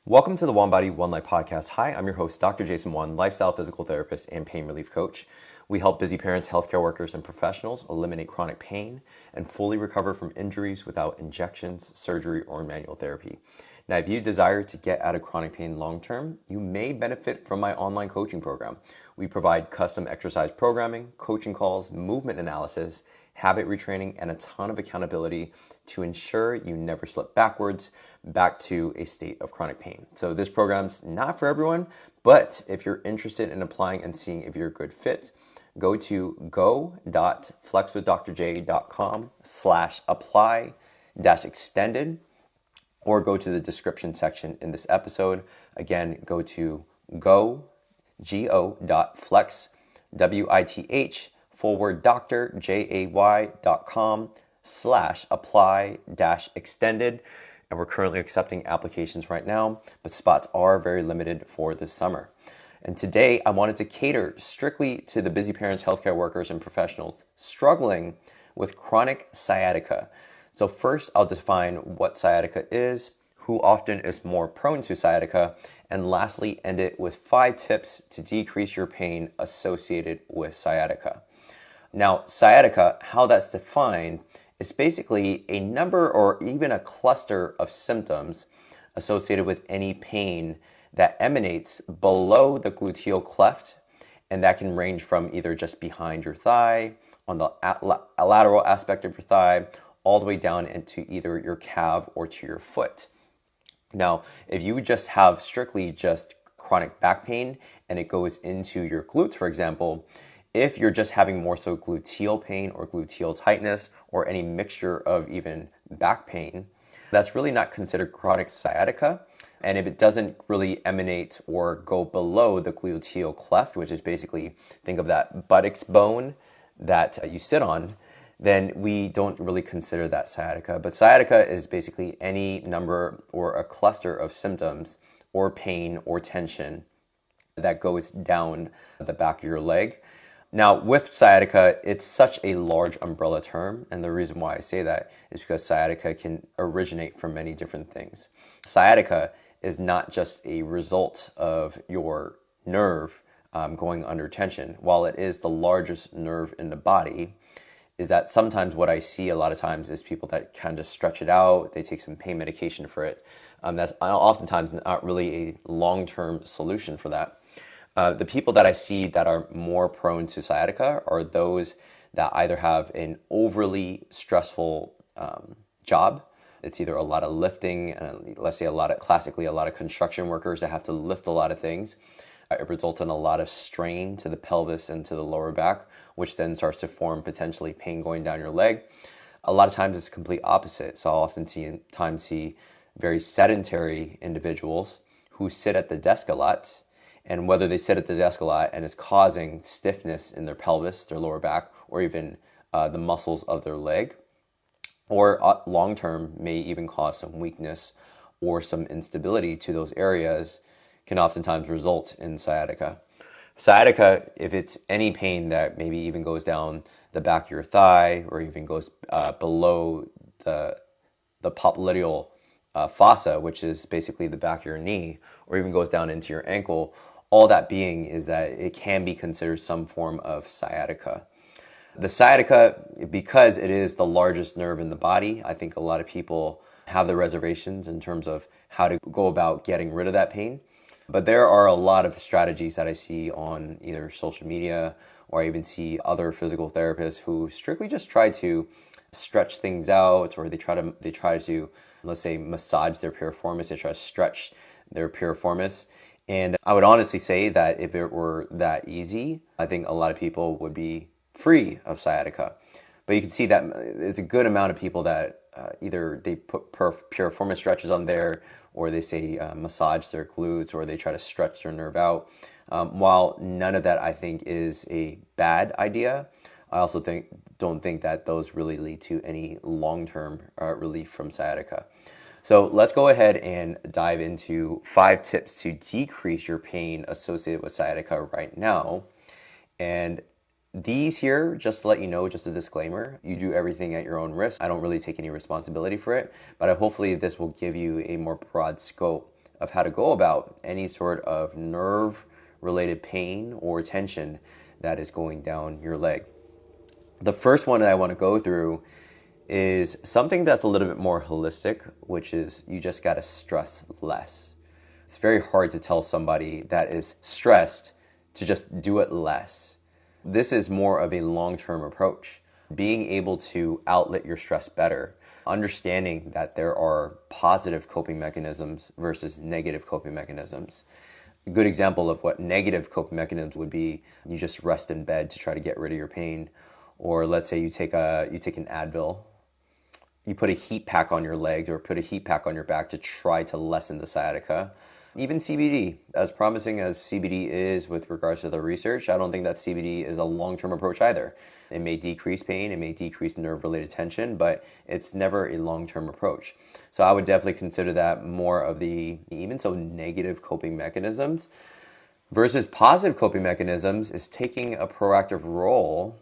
Welcome to the One Body, One Life podcast. Hi, I'm your host, Dr. Jason One, lifestyle physical therapist and pain relief coach. We help busy parents, healthcare workers, and professionals eliminate chronic pain and fully recover from injuries without injections, surgery, or manual therapy. Now, if you desire to get out of chronic pain long term, you may benefit from my online coaching program. We provide custom exercise programming, coaching calls, movement analysis, habit retraining, and a ton of accountability to ensure you never slip backwards back to a state of chronic pain. So this program's not for everyone, but if you're interested in applying and seeing if you're a good fit, go to go.flexwithdrj.com/apply-extended or go to the description section in this episode. Again, go to go.flex.com/apply-extended. And we're currently accepting applications right now, but spots are very limited for this summer. And today I wanted to cater strictly to the busy parents, healthcare workers, and professionals struggling with chronic sciatica. So first I'll define what sciatica is, who often is more prone to sciatica, and lastly end it with 5 tips to decrease your pain associated with sciatica. Now, sciatica, how that's defined, is basically a number or even a cluster of symptoms associated with any pain that emanates below the gluteal cleft, and that can range from either just behind your thigh, on the lateral aspect of your thigh, all the way down into either your calf or to your foot. Now, if you just have strictly just chronic back pain and it goes into your glutes, for example, if you're just having more so gluteal pain or gluteal tightness or any mixture of even back pain, that's really not considered chronic sciatica. And if it doesn't really emanate or go below the gluteal cleft, which is basically, think of that buttocks bone that you sit on, then we don't really consider that sciatica. But sciatica is basically any number or a cluster of symptoms or pain or tension that goes down the back of your leg. Now, with sciatica, it's such a large umbrella term, and the reason why I say that is because sciatica can originate from many different things. Sciatica is not just a result of your nerve going under tension. While it is the largest nerve in the body, is that sometimes what I see a lot of times is people that kind of stretch it out, they take some pain medication for it. That's oftentimes not really a long-term solution for that. The people that I see that are more prone to sciatica are those that either have an overly stressful job. It's either a lot of lifting, let's say classically a lot of construction workers that have to lift a lot of things. It results in a lot of strain to the pelvis and to the lower back, which then starts to form potentially pain going down your leg. A lot of times it's the complete opposite. So I'll often see very sedentary individuals who sit at the desk a lot. And whether they sit at the desk a lot and it's causing stiffness in their pelvis, their lower back, or even the muscles of their leg, or long-term may even cause some weakness or some instability to those areas, can oftentimes result in sciatica. Sciatica, if it's any pain that maybe even goes down the back of your thigh or even goes below the popliteal fossa, which is basically the back of your knee, or even goes down into your ankle, all that being is that it can be considered some form of sciatica. The sciatica, because it is the largest nerve in the body, I think a lot of people have the reservations in terms of how to go about getting rid of that pain. But there are a lot of strategies that I see on either social media or I even see other physical therapists who strictly just try to stretch things out, or they try to let's say massage their piriformis, they try to stretch their piriformis. And I would honestly say that if it were that easy, I think a lot of people would be free of sciatica. But you can see that there's a good amount of people that either they put piriformis stretches on there, or they say massage their glutes, or they try to stretch their nerve out. While none of that I think is a bad idea, I also don't think that those really lead to any long-term relief from sciatica. So let's go ahead and dive into 5 tips to decrease your pain associated with sciatica right now. And these here, just to let you know, just a disclaimer, you do everything at your own risk. I don't really take any responsibility for it, but hopefully this will give you a more broad scope of how to go about any sort of nerve related pain or tension that is going down your leg. The first one that I want to go through is something that's a little bit more holistic, which is you just got to stress less. It's very hard to tell somebody that is stressed to just do it less. This is more of a long-term approach. Being able to outlet your stress better, understanding that there are positive coping mechanisms versus negative coping mechanisms. A good example of what negative coping mechanisms would be, you just rest in bed to try to get rid of your pain. Or let's say you take an Advil, you put a heat pack on your legs or put a heat pack on your back to try to lessen the sciatica. Even CBD, as promising as CBD is with regards to the research, I don't think that CBD is a long-term approach either. It may decrease pain, it may decrease nerve-related tension, but it's never a long-term approach. So I would definitely consider that more of the, even so, negative coping mechanisms versus positive coping mechanisms is taking a proactive role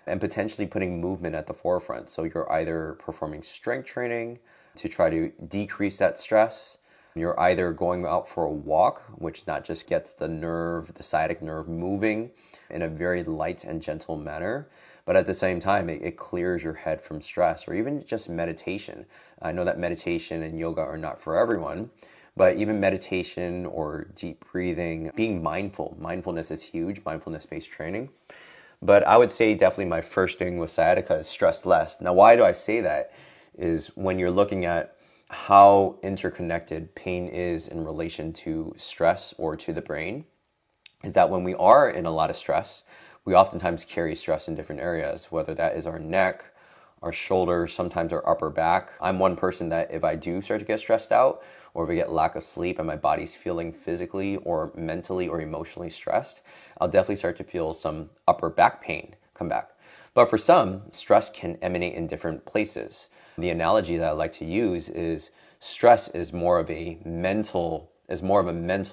and potentially putting movement at the forefront. So you're either performing strength training to try to decrease that stress. You're either going out for a walk, which not just gets the sciatic nerve moving in a very light and gentle manner, but at the same time, it clears your head from stress, or even just meditation. I know that meditation and yoga are not for everyone, but even meditation or deep breathing, being mindful. Mindfulness is huge, mindfulness-based training. But I would say definitely my first thing with sciatica is stress less. Now, why do I say that? Is when you're looking at how interconnected pain is in relation to stress or to the brain, is that when we are in a lot of stress, we oftentimes carry stress in different areas, whether that is our neck, our shoulders, sometimes our upper back. I'm one person that if I do start to get stressed out, or if I get lack of sleep and my body's feeling physically or mentally or emotionally stressed, I'll definitely start to feel some upper back pain come back. But for some, stress can emanate in different places. The analogy that I like to use is stress is more of a mental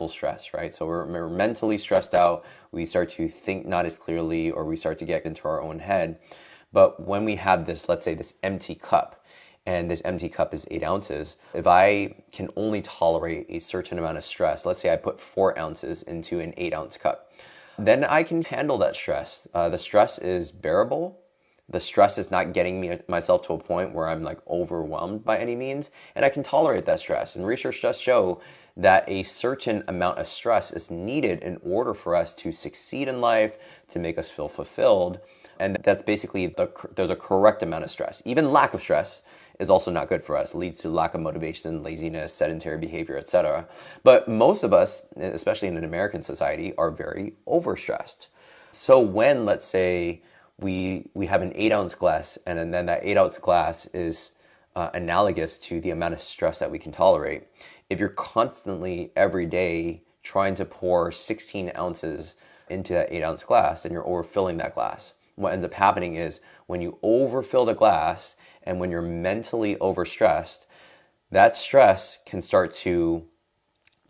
stress, right? So we're mentally stressed out. We start to think not as clearly, or we start to get into our own head. But when we have this, let's say this empty cup, and this empty cup is 8 ounces, if I can only tolerate a certain amount of stress, let's say I put 4 ounces into an 8-ounce cup, then I can handle that stress. The stress is bearable. The stress is not getting myself to a point where I'm like overwhelmed by any means, and I can tolerate that stress. And research does show that a certain amount of stress is needed in order for us to succeed in life, to make us feel fulfilled. And that's basically, there's a correct amount of stress. Even lack of stress is also not good for us. It leads to lack of motivation, laziness, sedentary behavior, etc. But most of us, especially in an American society, are very overstressed. So when, let's say, we have an 8-ounce glass, and then that 8-ounce glass is analogous to the amount of stress that we can tolerate. If you're constantly, every day, trying to pour 16 ounces into that 8-ounce glass, then you're overfilling that glass. What ends up happening is when you overfill the glass and when you're mentally overstressed, that stress can start to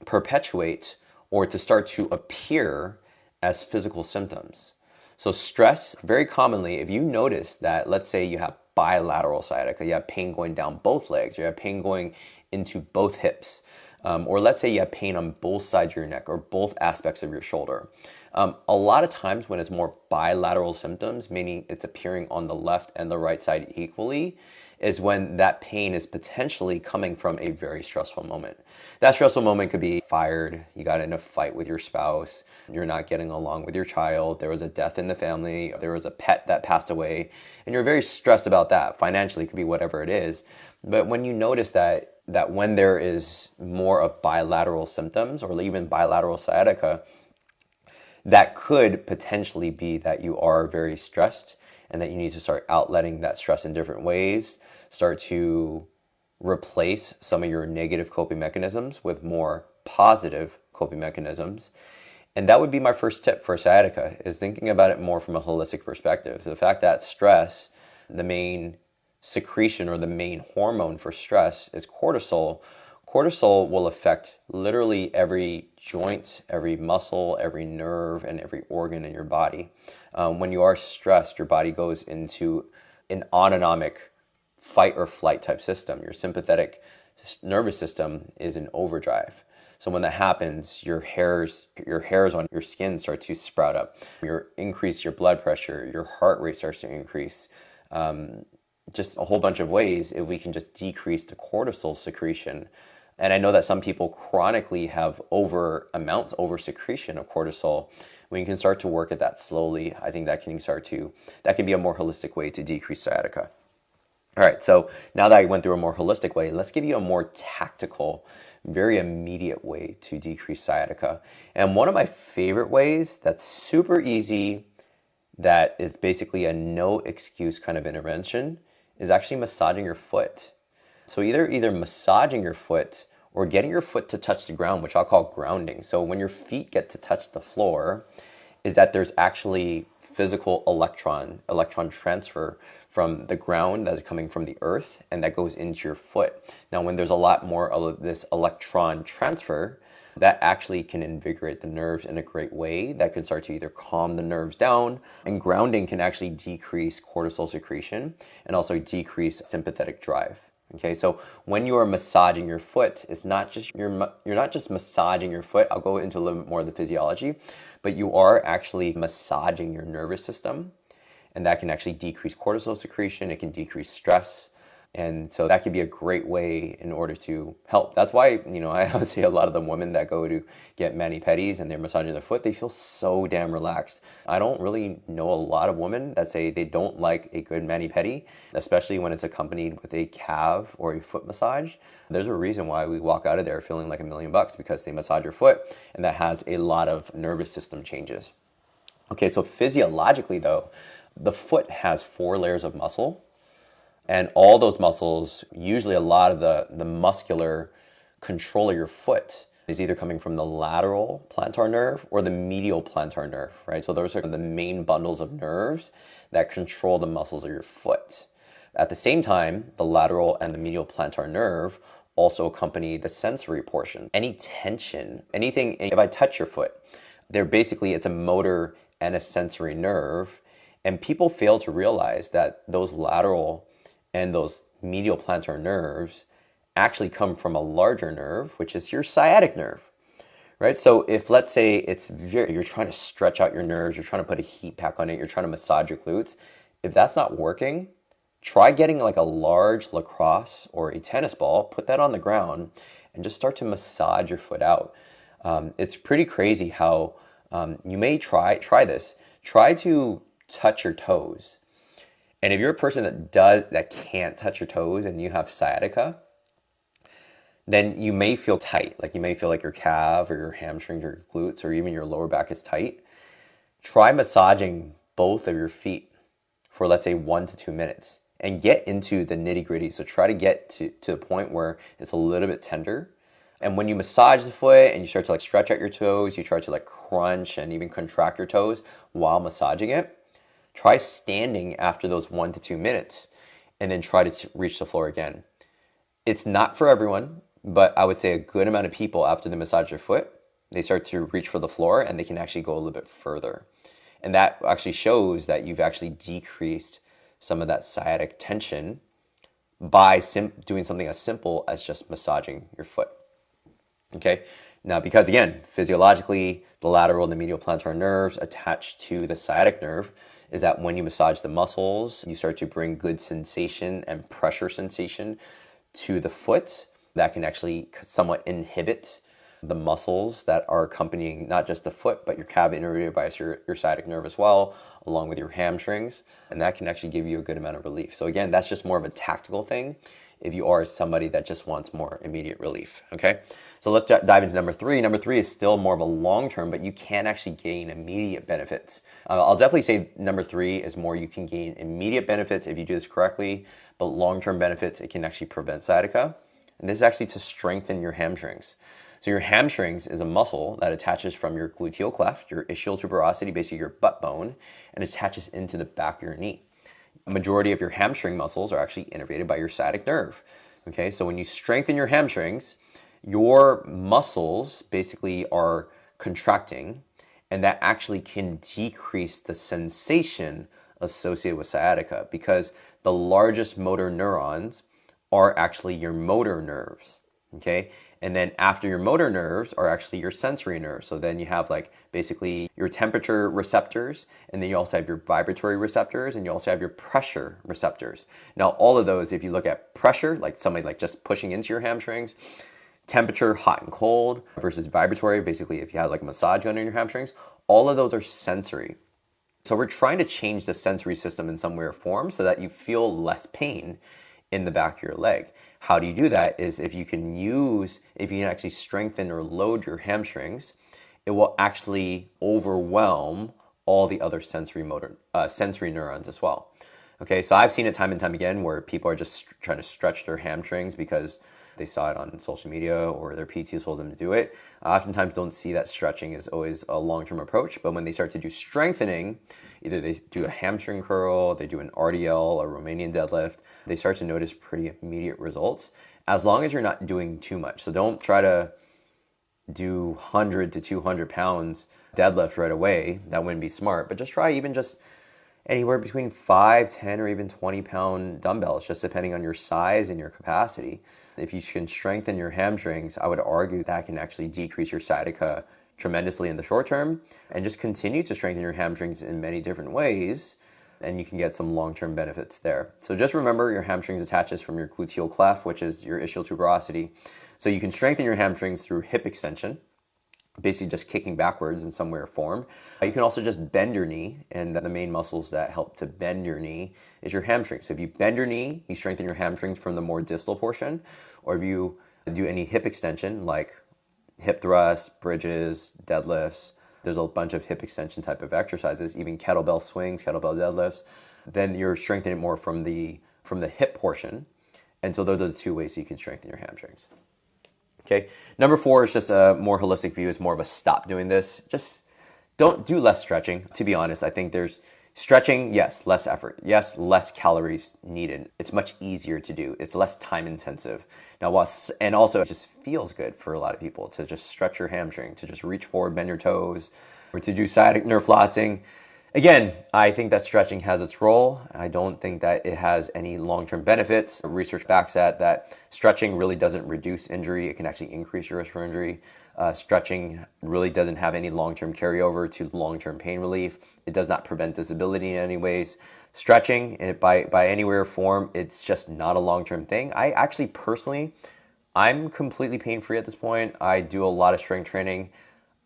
perpetuate or to start to appear as physical symptoms. So stress, very commonly, if you notice that, let's say you have bilateral sciatica, you have pain going down both legs, you have pain going into both hips, or let's say you have pain on both sides of your neck or both aspects of your shoulder. A lot of times when it's more bilateral symptoms, meaning it's appearing on the left and the right side equally, is when that pain is potentially coming from a very stressful moment. That stressful moment could be fired, you got in a fight with your spouse, you're not getting along with your child, there was a death in the family, there was a pet that passed away, and you're very stressed about that. Financially, it could be whatever it is. But when you notice that when there is more of bilateral symptoms or even bilateral sciatica, that could potentially be that you are very stressed and that you need to start outletting that stress in different ways, start to replace some of your negative coping mechanisms with more positive coping mechanisms. And that would be my first tip for sciatica, is thinking about it more from a holistic perspective. The fact that stress, the main secretion or the main hormone for stress is cortisol. Cortisol will affect literally every joint, every muscle, every nerve, and every organ in your body. When you are stressed, your body goes into an autonomic fight or flight type system. Your sympathetic nervous system is in overdrive. So when that happens, your hairs on your skin start to sprout up. Increase your blood pressure, your heart rate starts to increase. Just a whole bunch of ways if we can just decrease the cortisol secretion. And I know that some people chronically have over secretion of cortisol. When you can start to work at that slowly, I think that can be a more holistic way to decrease sciatica. All right, so now that I went through a more holistic way, let's give you a more tactical, very immediate way to decrease sciatica. And one of my favorite ways that's super easy, that is basically a no excuse kind of intervention, is actually massaging your foot. So either massaging your foot or getting your foot to touch the ground, which I'll call grounding. So when your feet get to touch the floor, is that there's actually physical electron transfer from the ground that is coming from the earth, and that goes into your foot. Now, when there's a lot more of this electron transfer, that actually can invigorate the nerves in a great way. That can start to either calm the nerves down, and grounding can actually decrease cortisol secretion and also decrease sympathetic drive. Okay, so when you are massaging your foot, it's not just you're not just massaging your foot. I'll go into a little bit more of the physiology, but you are actually massaging your nervous system, and that can actually decrease cortisol secretion. It can decrease stress. And so that could be a great way in order to help. That's why, I see a lot of the women that go to get mani-pedis and they're massaging their foot, they feel so damn relaxed. I don't really know a lot of women that say they don't like a good mani-pedi, especially when it's accompanied with a calf or a foot massage. There's a reason why we walk out of there feeling like $1,000,000, because they massage your foot, and that has a lot of nervous system changes. Okay, so physiologically though, the foot has 4 layers of muscle. And all those muscles, usually a lot of the muscular control of your foot is either coming from the lateral plantar nerve or the medial plantar nerve, right? So those are the main bundles of nerves that control the muscles of your foot. At the same time, the lateral and the medial plantar nerve also accompany the sensory portion. Any tension, anything, if I touch your foot, it's a motor and a sensory nerve. And people fail to realize that those lateral and those medial plantar nerves actually come from a larger nerve, which is your sciatic nerve, right? So if, let's say, you're trying to stretch out your nerves, you're trying to put a heat pack on it, you're trying to massage your glutes, if that's not working, try getting like a large lacrosse or a tennis ball, put that on the ground, and just start to massage your foot out. It's pretty crazy how you may try this. Try to touch your toes. And if you're a person that can't touch your toes and you have sciatica, then you may feel tight. Like you may feel like your calf or your hamstrings or your glutes or even your lower back is tight. Try massaging both of your feet for, let's say, 1 to 2 minutes and get into the nitty gritty. So try to get to the point where it's a little bit tender. And when you massage the foot and you start to stretch out your toes, you try to crunch and even contract your toes while massaging it. Try standing after those 1 to 2 minutes and then try to reach the floor again. It's not for everyone, but I would say a good amount of people, after they massage their foot, they start to reach for the floor and they can actually go a little bit further. And that actually shows that you've actually decreased some of that sciatic tension by doing something as simple as just massaging your foot. Okay. Now, because again, physiologically, the lateral and the medial plantar nerves attached to the sciatic nerve, is that when you massage the muscles, you start to bring good sensation and pressure sensation to the foot. That can actually somewhat inhibit the muscles that are accompanying not just the foot, but your calf innervated by your sciatic nerve as well, along with your hamstrings. And that can actually give you a good amount of relief. So again, that's just more of a tactical thing if you are somebody that just wants more immediate relief, okay? So let's dive into number 3. Number 3 is still more of a long term, but you can actually gain immediate benefits. I'll definitely say number 3 is more you can gain immediate benefits if you do this correctly, but long-term benefits, it can actually prevent sciatica. And this is actually to strengthen your hamstrings. So your hamstrings is a muscle that attaches from your gluteal cleft, your ischial tuberosity, basically your butt bone, and attaches into the back of your knee. A majority of your hamstring muscles are actually innervated by your sciatic nerve. Okay, so when you strengthen your hamstrings, your muscles basically are contracting, and that actually can decrease the sensation associated with sciatica, because the largest motor neurons are actually your motor nerves, okay? And then after your motor nerves are actually your sensory nerves. So then you have like basically your temperature receptors, and then you also have your vibratory receptors, and you also have your pressure receptors. Now, all of those, if you look at pressure, like somebody like just pushing into your hamstrings, temperature, hot and cold, versus vibratory, basically if you have like a massage gun in your hamstrings, all of those are sensory. So we're trying to change the sensory system in some way or form so that you feel less pain in the back of your leg. How do you do that is if you can actually strengthen or load your hamstrings, it will actually overwhelm all the other sensory neurons as well. Okay, so I've seen it time and time again where people are just trying to stretch their hamstrings because they saw it on social media or their PT told them to do it. I oftentimes don't see that stretching is always a long-term approach, but when they start to do strengthening, either they do a hamstring curl, they do an RDL, a Romanian deadlift, they start to notice pretty immediate results as long as you're not doing too much. So don't try to do 100 to 200 pounds deadlift right away. That wouldn't be smart, but just try even just anywhere between 5, 10, or even 20-pound dumbbells, just depending on your size and your capacity. If you can strengthen your hamstrings, I would argue that can actually decrease your sciatica tremendously in the short term, and just continue to strengthen your hamstrings in many different ways, and you can get some long-term benefits there. So just remember your hamstrings attaches from your gluteal cleft, which is your ischial tuberosity. So you can strengthen your hamstrings through hip extension, basically just kicking backwards in some way or form. You can also just bend your knee, and the main muscles that help to bend your knee is your hamstrings. So if you bend your knee, you strengthen your hamstrings from the more distal portion, or if you do any hip extension like hip thrusts, bridges, deadlifts, there's a bunch of hip extension type of exercises, even kettlebell swings, kettlebell deadlifts, then you're strengthening more from the hip portion. And so those are the two ways you can strengthen your hamstrings. Okay. Number 4 is just a more holistic view. It's more of a stop doing this. Just don't do less stretching. To be honest, I think there's stretching, yes, less effort. Yes, less calories needed. It's much easier to do. It's less time intensive. Now, and also it just feels good for a lot of people to just stretch your hamstring, to just reach forward, bend your toes, or to do sciatic nerve flossing. Again, I think that stretching has its role. I don't think that it has any long-term benefits. Research backs that stretching really doesn't reduce injury. It can actually increase your risk for injury. Stretching really doesn't have any long-term carryover to long-term pain relief. It does not prevent disability in any ways. Stretching, by any way or form, it's just not a long-term thing. I actually personally, I'm completely pain-free at this point. I do a lot of strength training.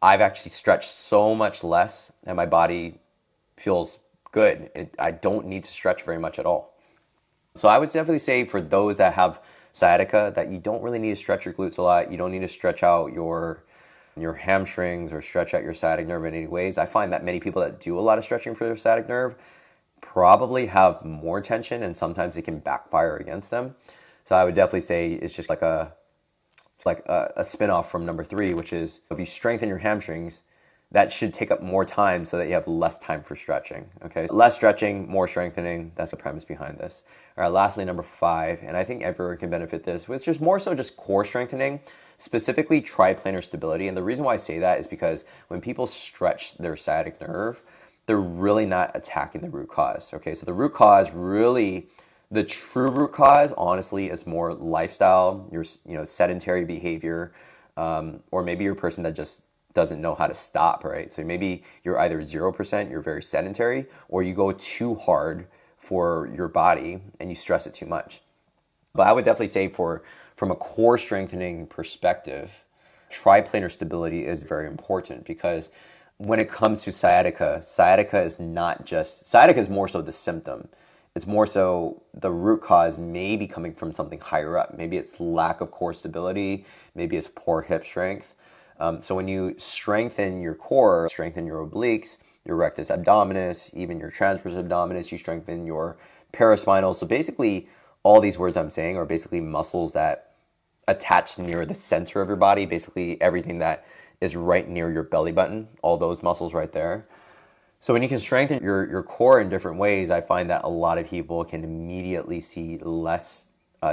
I've actually stretched so much less, and my body feels good. I don't need to stretch very much at all. So I would definitely say for those that have sciatica that you don't really need to stretch your glutes a lot. You don't need to stretch out your hamstrings or stretch out your sciatic nerve in any ways. I find that many people that do a lot of stretching for their sciatic nerve probably have more tension, and sometimes it can backfire against them. So I would definitely say it's just like a spin-off from number 3, which is if you strengthen your hamstrings, that should take up more time so that you have less time for stretching, okay? Less stretching, more strengthening, that's the premise behind this. All right, lastly, number 5, and I think everyone can benefit this, which is more so just core strengthening, specifically triplanar stability. And the reason why I say that is because when people stretch their sciatic nerve, they're really not attacking the root cause, okay? So the root cause really, the true root cause, honestly, is more lifestyle, your sedentary behavior, or maybe you're a person that just doesn't know how to stop, right? So maybe you're either 0%, you're very sedentary, or you go too hard for your body and you stress it too much. But I would definitely say from a core strengthening perspective, triplanar stability is very important, because when it comes to sciatica is more so the symptom. It's more so the root cause may be coming from something higher up. Maybe it's lack of core stability, maybe it's poor hip strength. So when you strengthen your core, strengthen your obliques, your rectus abdominis, even your transverse abdominis, you strengthen your paraspinal. So basically, all these words I'm saying are basically muscles that attach near the center of your body, basically everything that is right near your belly button, all those muscles right there. So when you can strengthen your core in different ways, I find that a lot of people can immediately see less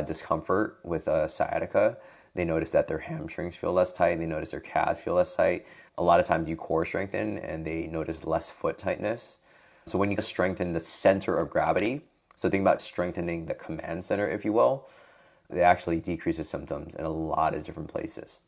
discomfort with sciatica. They notice that their hamstrings feel less tight. They notice their calves feel less tight. A lot of times you core strengthen and they notice less foot tightness. So when you strengthen the center of gravity, so think about strengthening the command center, if you will, They actually decrease the symptoms in a lot of different places.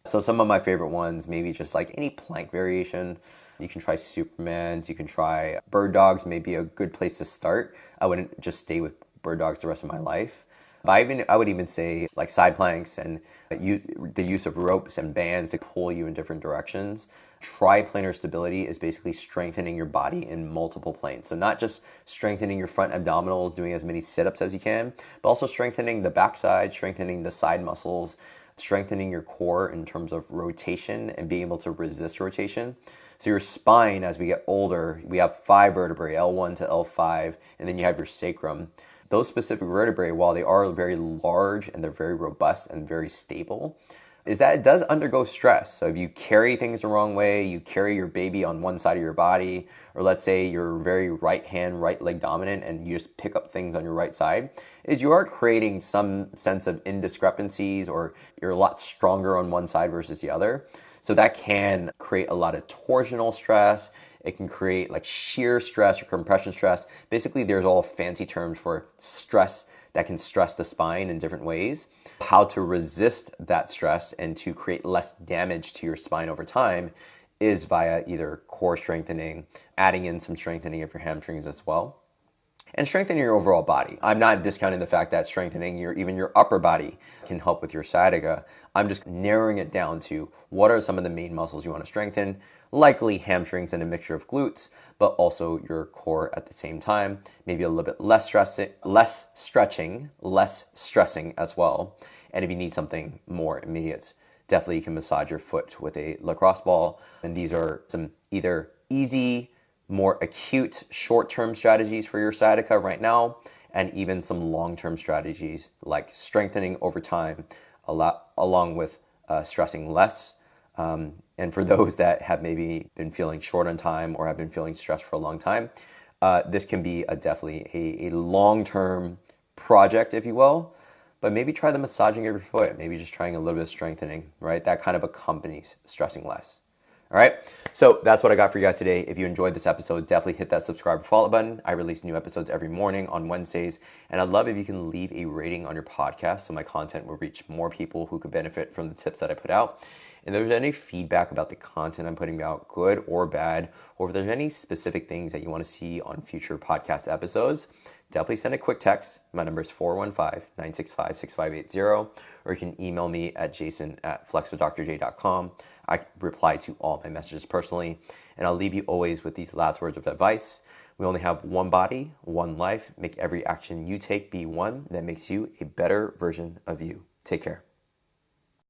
So some of my favorite ones, maybe just like any plank variation. You can try Supermans, you can try bird dogs, may be a good place to start. I wouldn't just stay with bird dogs the rest of my life. But I would even say like side planks and the use of ropes and bands to pull you in different directions. Triplanar stability is basically strengthening your body in multiple planes. So not just strengthening your front abdominals, doing as many sit-ups as you can, but also strengthening the backside, strengthening the side muscles, strengthening your core in terms of rotation and being able to resist rotation. So your spine, as we get older, we have 5 vertebrae, L1 to L5, and then you have your sacrum. Those specific vertebrae, while they are very large and they're very robust and very stable, is that it does undergo stress. So if you carry things the wrong way, you carry your baby on one side of your body, or let's say you're very right hand, right leg dominant and you just pick up things on your right side, is you are creating some sense of indiscrepancies, or you're a lot stronger on one side versus the other. So that can create a lot of torsional stress. It can create like shear stress or compression stress. Basically, there's all fancy terms for stress that can stress the spine in different ways. How to resist that stress and to create less damage to your spine over time is via either core strengthening, adding in some strengthening of your hamstrings as well, and strengthening your overall body. I'm not discounting the fact that strengthening even your upper body can help with your sciatica. I'm just narrowing it down to what are some of the main muscles you want to strengthen, likely hamstrings and a mixture of glutes, but also your core at the same time. Maybe a little bit less stretching, less stressing as well. And if you need something more immediate, definitely you can massage your foot with a lacrosse ball. And these are some either easy, more acute short-term strategies for your sciatica right now, and even some long-term strategies like strengthening over time, along with stressing less. And for those that have maybe been feeling short on time or have been feeling stressed for a long time, this can be definitely a long-term project, if you will. But maybe try the massaging of your foot, maybe just trying a little bit of strengthening, right? That kind of accompanies stressing less. All right, so that's what I got for you guys today. If you enjoyed this episode, definitely hit that subscribe or follow button. I release new episodes every morning on Wednesdays, and I'd love if you can leave a rating on your podcast so my content will reach more people who could benefit from the tips that I put out. And if there's any feedback about the content I'm putting out, good or bad, or if there's any specific things that you want to see on future podcast episodes, definitely send a quick text. My number is 415-965-6580, or you can email me at jason@flexwithdrj.com. I reply to all my messages personally, and I'll leave you always with these last words of advice. We only have one body, one life. Make every action you take be one that makes you a better version of you. Take care.